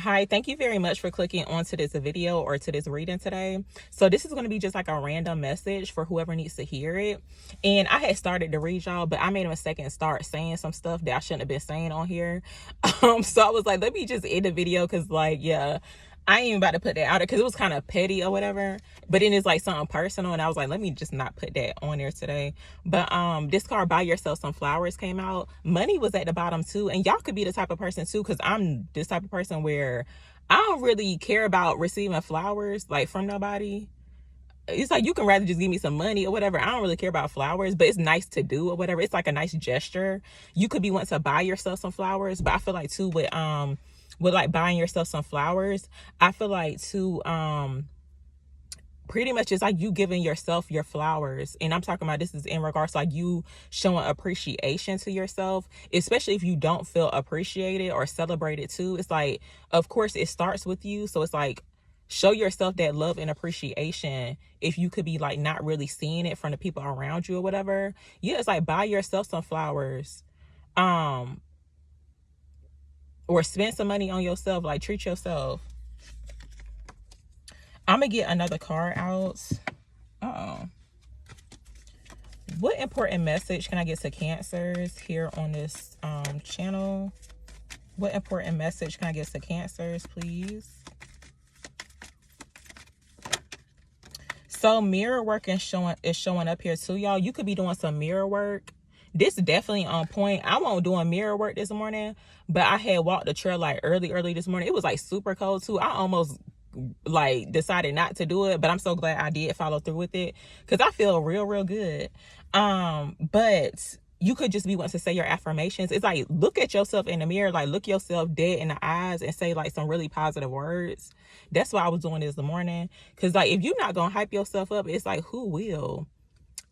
Hi, thank you very much for clicking onto this video or to this reading today. So this is going to be just like a random message for whoever needs to hear it. And I had started to read y'all, but I made a mistake and start saying some stuff that I shouldn't have been saying on here. So I was like, let me just end the video because yeah, I ain't about to put that out there because it was kind of petty or whatever. But then it's like something personal, and I was like, let me just not put that on there today. But this card, Buy Yourself Some Flowers, came out. Money was at the bottom too, and y'all could be the type of person too, because I'm this type of person where I don't really care about receiving flowers like from nobody. It's like you can rather just give me some money or whatever. I don't really care about flowers, but it's nice to do or whatever. It's like a nice gesture. You could be wanting to buy yourself some flowers, but I feel like too with like buying yourself some flowers, I feel like too pretty much it's like you giving yourself your flowers. And I'm talking about this is in regards to like you showing appreciation to yourself, especially if you don't feel appreciated or celebrated too. It's like, of course it starts with you, so it's like show yourself that love and appreciation if you could be like not really seeing it from the people around you or whatever. Yeah, it's like buy yourself some flowers, or spend some money on yourself, like treat yourself. I'm gonna get another card out. What important message can I get to Cancers here on this channel? What important message can I get to Cancers, please? So mirror work is showing up here too, y'all. You could be doing some mirror work. This is definitely on point. I won't doing mirror work this morning, but I had walked the trail like early this morning. It was like super cold too. I almost like decided not to do it, but I'm so glad I did follow through with it because I feel real good. But you could just be wanting to say your affirmations. It's like look at yourself in the mirror, like look yourself dead in the eyes and say like some really positive words. That's why I was doing this morning, because like if you're not gonna hype yourself up, it's like who will?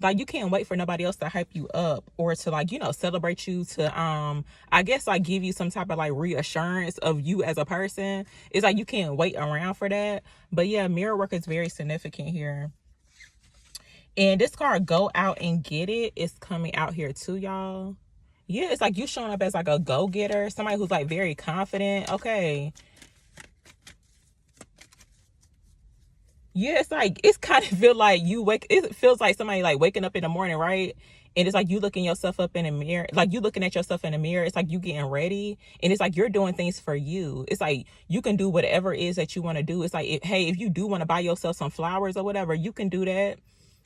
Like you can't wait for nobody else to hype you up or to like, you know, celebrate you, to I guess like give you some type of like reassurance of you as a person. It's like you can't wait around for that. But yeah, mirror work is very significant here. And this card, Go Out and Get It, is coming out here too, y'all. Yeah, it's like you showing up as like a go-getter, somebody who's like very confident. Okay. Yeah, it's like it's kind of feel like it feels like somebody like waking up in the morning, right? And it's like you looking yourself up in the mirror, like you looking at yourself in the mirror. It's like you getting ready, and it's like you're doing things for you. It's like you can do whatever it is that you want to do. It's like hey, if you do want to buy yourself some flowers or whatever, you can do that.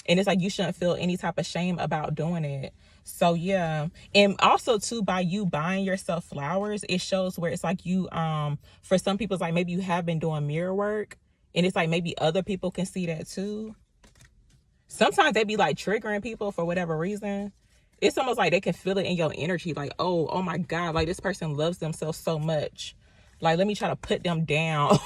And it's like you shouldn't feel any type of shame about doing it. So yeah. And also too, by you buying yourself flowers, it shows where it's like you for some people it's like maybe you have been doing mirror work, and it's like maybe other people can see that too. Sometimes they be like triggering people for whatever reason. It's almost like they can feel it in your energy, like oh my god, like this person loves themselves so much, like let me try to put them down.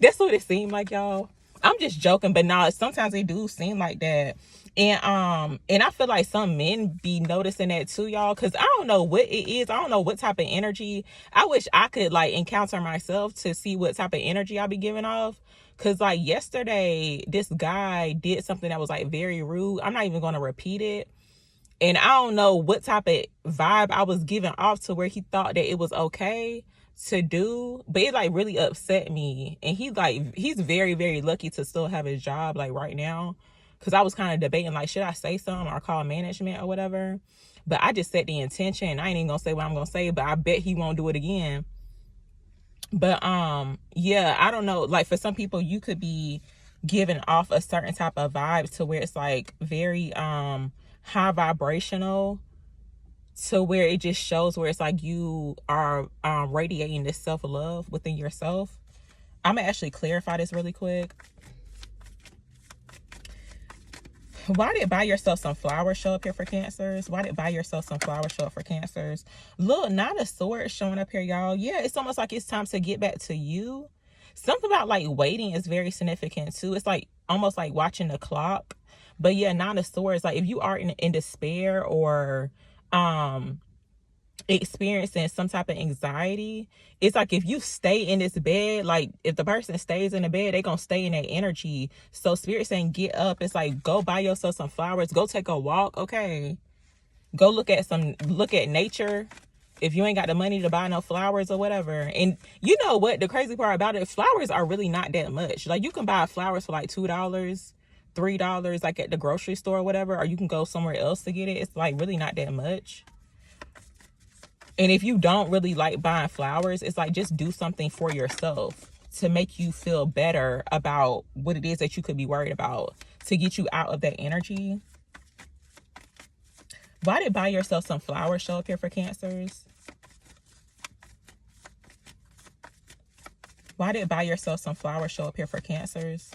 That's what it seemed like, y'all. I'm just joking, but nah, sometimes they do seem like that. And I feel like some men be noticing that too, y'all, because I don't know what it is. I don't know what type of energy. I wish I could like encounter myself to see what type of energy I be giving off. Because like yesterday, this guy did something that was like very rude. I'm not even going to repeat it. And I don't know what type of vibe I was giving off to where he thought that it was okay to do, but it like really upset me. And he's very lucky to still have his job like right now, because I was kind of debating like should I say something or call management or whatever. But I just set the intention. I ain't even gonna say what I'm gonna say, but I bet he won't do it again. But yeah, I don't know, like for some people you could be giving off a certain type of vibe to where it's like very high vibrational, to where it just shows where it's like you are radiating this self-love within yourself. I'm gonna actually clarify this really quick. Why did Buy Yourself Some Flowers show up here for Cancers? Why did Buy Yourself Some Flowers show up for Cancers? Look, not a sword showing up here, y'all. Yeah, it's almost like it's time to get back to you. Something about like waiting is very significant too. It's like almost like watching the clock. But yeah, Nine of Swords, like if you are in despair or experiencing some type of anxiety, it's like if you stay in this bed, like if the person stays in the bed, they gonna stay in that energy. So Spirit saying get up. It's like go buy yourself some flowers, go take a walk. Okay, go look at nature, if you ain't got the money to buy no flowers or whatever. And you know what? The crazy part about it, flowers are really not that much. Like, you can buy flowers for like $2, $3, like at the grocery store or whatever, or you can go somewhere else to get it. It's like really not that much. And if you don't really like buying flowers, it's like, just do something for yourself to make you feel better about what it is that you could be worried about, to get you out of that energy. Why did buy yourself some flowers show up here for Cancers? Why did buy yourself some flowers show up here for Cancers?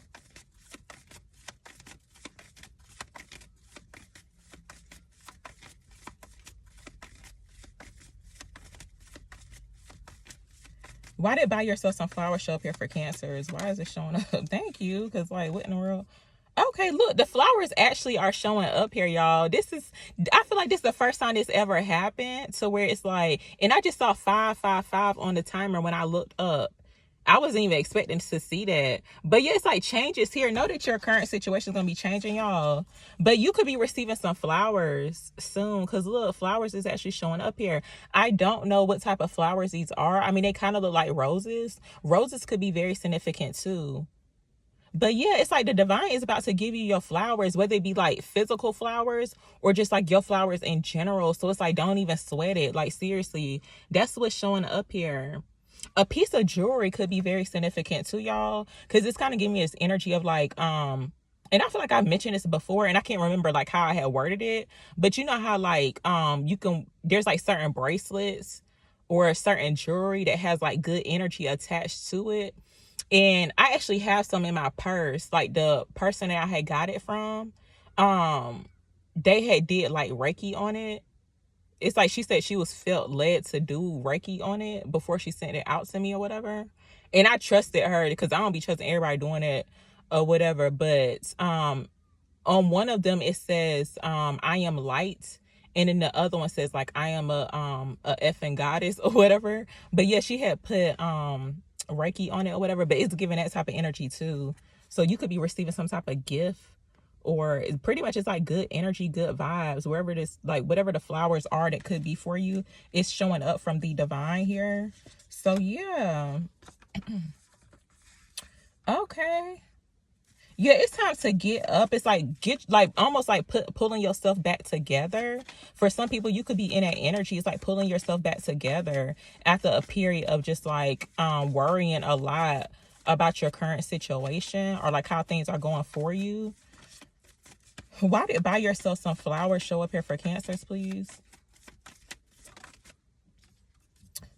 Why did buy yourself some flowers show up here for Cancers? Why is it showing up? Thank you. Because, like, what in the world? Okay, look, the flowers actually are showing up here, y'all. I feel like this is the first time this ever happened, to where it's like, and I just saw 555 on the timer when I looked up. I wasn't even expecting to see that. But yeah, it's like changes here. Know that your current situation is going to be changing, y'all. But you could be receiving some flowers soon, because look, flowers is actually showing up here. I don't know what type of flowers these are. I mean, they kind of look like roses. Roses could be very significant too. But yeah, it's like the divine is about to give you your flowers, whether it be like physical flowers or just like your flowers in general. So it's like, don't even sweat it. Like, seriously, that's what's showing up here. A piece of jewelry could be very significant too, y'all, because it's kind of giving me this energy of like, and I feel like I've mentioned this before, and I can't remember like how I had worded it, but you know how like, there's like certain bracelets or certain jewelry that has like good energy attached to it. And I actually have some in my purse. Like, the person that I had got it from, they had did like Reiki on it. It's like she said she was felt led to do Reiki on it before she sent it out to me or whatever. And I trusted her, because I don't be trusting everybody doing it or whatever. But on one of them it says I am light, and then the other one says like I am a effing goddess or whatever. But yeah, she had put Reiki on it or whatever, but it's giving that type of energy too. So you could be receiving some type of gift, or pretty much it's like good energy, good vibes, wherever it is, like whatever the flowers are that could be for you, it's showing up from the divine here. So yeah. Okay. Yeah, it's time to get up. It's like almost like pulling yourself back together. For some people, you could be in that energy. It's like pulling yourself back together after a period of just like worrying a lot about your current situation, or like how things are going for you. Why did buy yourself some flowers show up here for Cancers, please?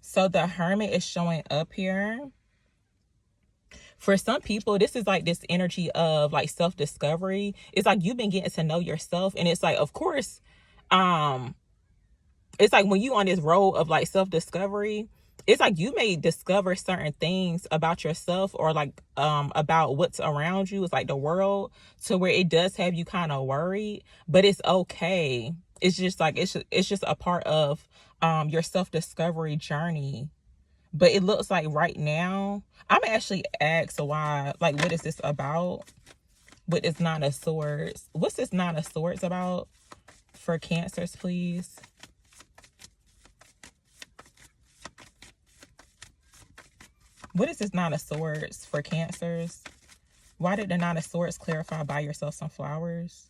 So the Hermit is showing up here. For some people, this is like this energy of like self-discovery. It's like you've been getting to know yourself, and it's like, of course, it's like when you on this road of like self-discovery, it's like you may discover certain things about yourself, or like about what's around you. It's like the world, to where it does have you kind of worried, but it's okay. It's just like it's just a part of your self-discovery journey. But it looks like right now, I'm actually asked why, like, what is this about with this Nine of Swords? What's this Nine of Swords about for Cancers, please? What is this Nine of Swords for Cancers? Why did the Nine of Swords clarify buy yourself some flowers?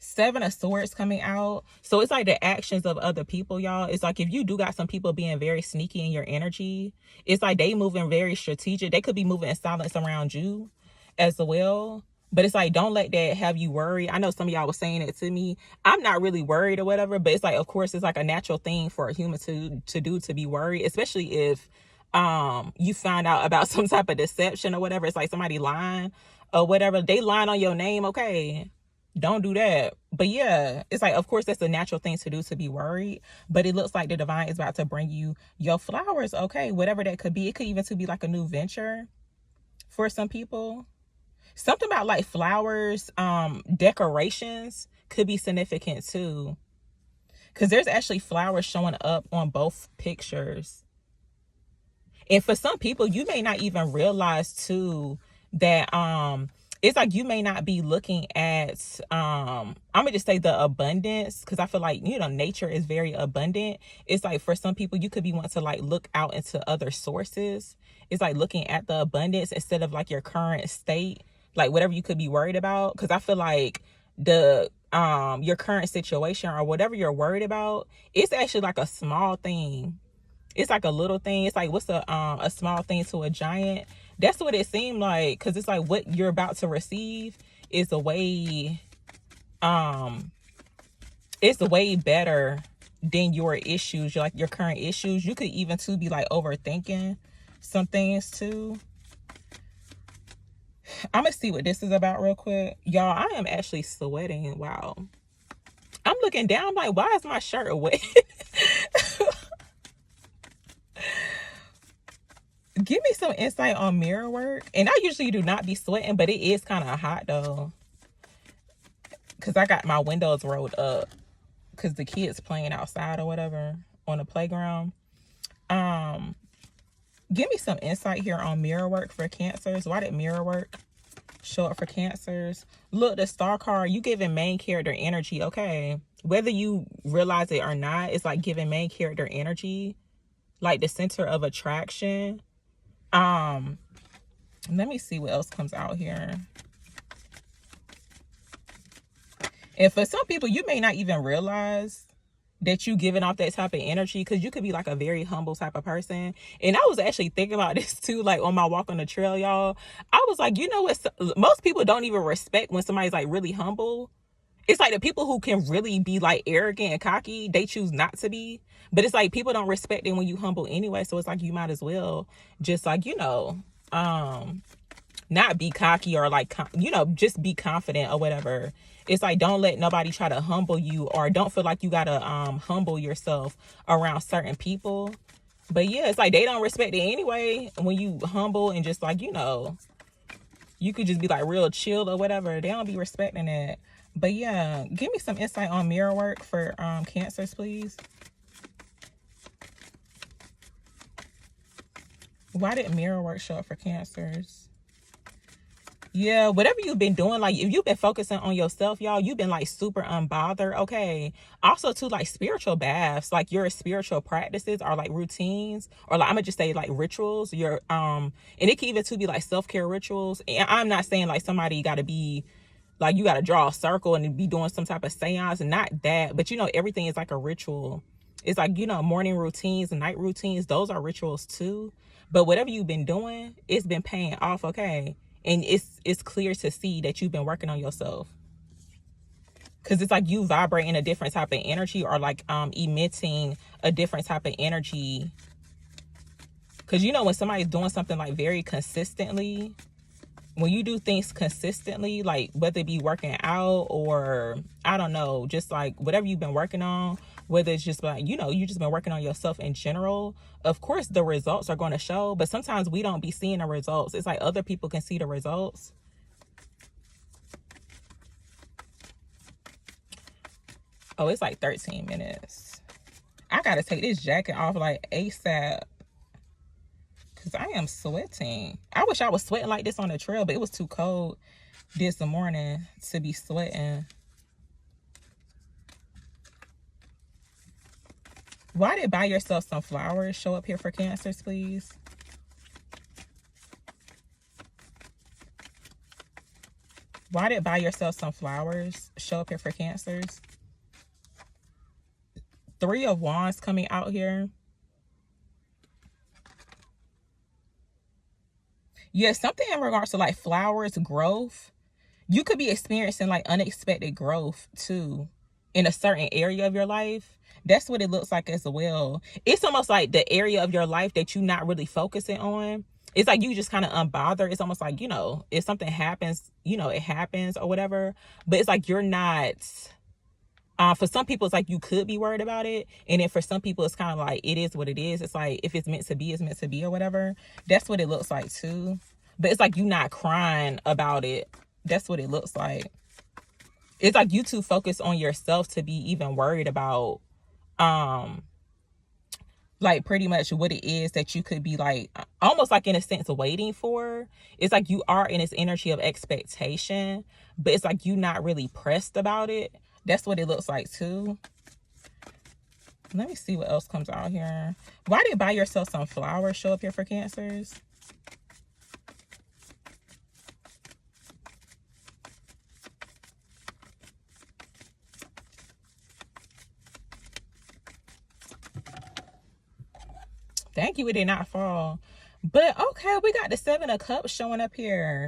Seven of Swords coming out. So it's like the actions of other people, y'all. It's like if you do got some people being very sneaky in your energy, it's like they moving very strategic. They could be moving in silence around you as well. But it's like, don't let that have you worry. I know some of y'all was saying it to me. I'm not really worried or whatever, but it's like, of course, it's like a natural thing for a human to do, to be worried, especially if you find out about some type of deception or whatever. It's like somebody lying or whatever. They lying on your name. Okay, don't do that. But yeah, it's like, of course, that's a natural thing to do, to be worried. But it looks like the divine is about to bring you your flowers. Okay, whatever that could be. It could even to be like a new venture for some people. Something about like flowers, decorations could be significant too, because there's actually flowers showing up on both pictures. And for some people, you may not even realize too that it's like you may not be looking at I'm gonna just say the abundance, because I feel like, you know, nature is very abundant. It's like for some people you could be wanting to like look out into other sources. It's like looking at the abundance instead of like your current state, like whatever you could be worried about. Because I feel like the your current situation or whatever you're worried about, it's actually like a small thing. It's like a little thing. It's like, what's a small thing to a giant? That's what it seemed like, because it's like what you're about to receive is a way it's way better than your issues, like your current issues. You could even too be like overthinking some things too. I'm gonna see what this is about real quick, y'all. I am actually sweating. Wow. I'm looking down like, why is my shirt wet? Give me some insight on mirror work. And I usually do not be sweating, but it is kind of hot though, because I got my windows rolled up because the kids playing outside or whatever on the playground. Give me some insight here on mirror work for Cancers. Why did mirror work show up for Cancers? Look, the star card, you giving main character energy. Okay, whether you realize it or not, it's like giving main character energy, like the center of attraction. Let me see what else comes out here. And for some people, you may not even realize that you giving off that type of energy, because you could be like a very humble type of person. And I was actually thinking about this too, like on my walk on the trail, y'all. I was like, you know what, most people don't even respect when somebody's like really humble. It's like the people who can really be like arrogant and cocky, they choose not to be. But it's like people don't respect it when you humble anyway. So it's like you might as well just like, you know, not be cocky or like, you know, just be confident or whatever. It's like, don't let nobody try to humble you, or don't feel like you gotta humble yourself around certain people. But yeah, it's like they don't respect it anyway when you humble and just like, you know, you could just be like real chill or whatever. They don't be respecting it. But yeah, give me some insight on mirror work for Cancers, please. Why did mirror work show up for Cancers? Yeah, whatever you've been doing, like if you've been focusing on yourself, y'all, you've been like super unbothered. Okay. Also too, like spiritual baths, like your spiritual practices are like routines, or like I'm gonna just say like rituals. Your and it can even too be like self-care rituals. And I'm not saying like somebody gotta be like, you gotta draw a circle and be doing some type of seance, and not that, but you know, everything is like a ritual. It's like, you know, morning routines and night routines, those are rituals too. But whatever you've been doing, it's been paying off. Okay. And it's clear to see that you've been working on yourself, because it's like you vibrating a different type of energy, or like emitting a different type of energy. Because you know, when somebody's doing something like very consistently, when you do things consistently, like whether it be working out or I don't know, just like whatever you've been working on, whether it's just like, you know, you just been working on yourself in general, of course the results are going to show. But sometimes we don't be seeing the results. It's like other people can see the results. Oh, it's like 13 minutes. I gotta take this jacket off like ASAP, because I am sweating. I wish I was sweating like this on the trail, but it was too cold this morning to be sweating. Why did buy yourself some flowers show up here for Cancers, please? Why did buy yourself some flowers show up here for Cancers? 3 of Wands coming out here. Yeah, something in regards to like flowers, growth. You could be experiencing like unexpected growth too in a certain area of your life. That's what it looks like as well. It's almost like the area of your life that you're not really focusing on. It's like you just kind of unbothered. It's almost like, you know, if something happens, you know, it happens or whatever. But it's like you're not... for some people, it's like you could be worried about it. And then for some people, it's kind of like, it is what it is. It's like, if it's meant to be, it's meant to be or whatever. That's what it looks like too. But it's like you not crying about it. That's what it looks like. It's like you too focused on yourself to be even worried about like pretty much what it is that you could be like almost like in a sense waiting for. It's like you are in this energy of expectation, but it's like you not really pressed about it. That's what it looks like too. Let me see what else comes out here. Why did buy yourself some flowers show up here for Cancers? Thank you, it did not fall. But okay, we got the 7 of Cups showing up here.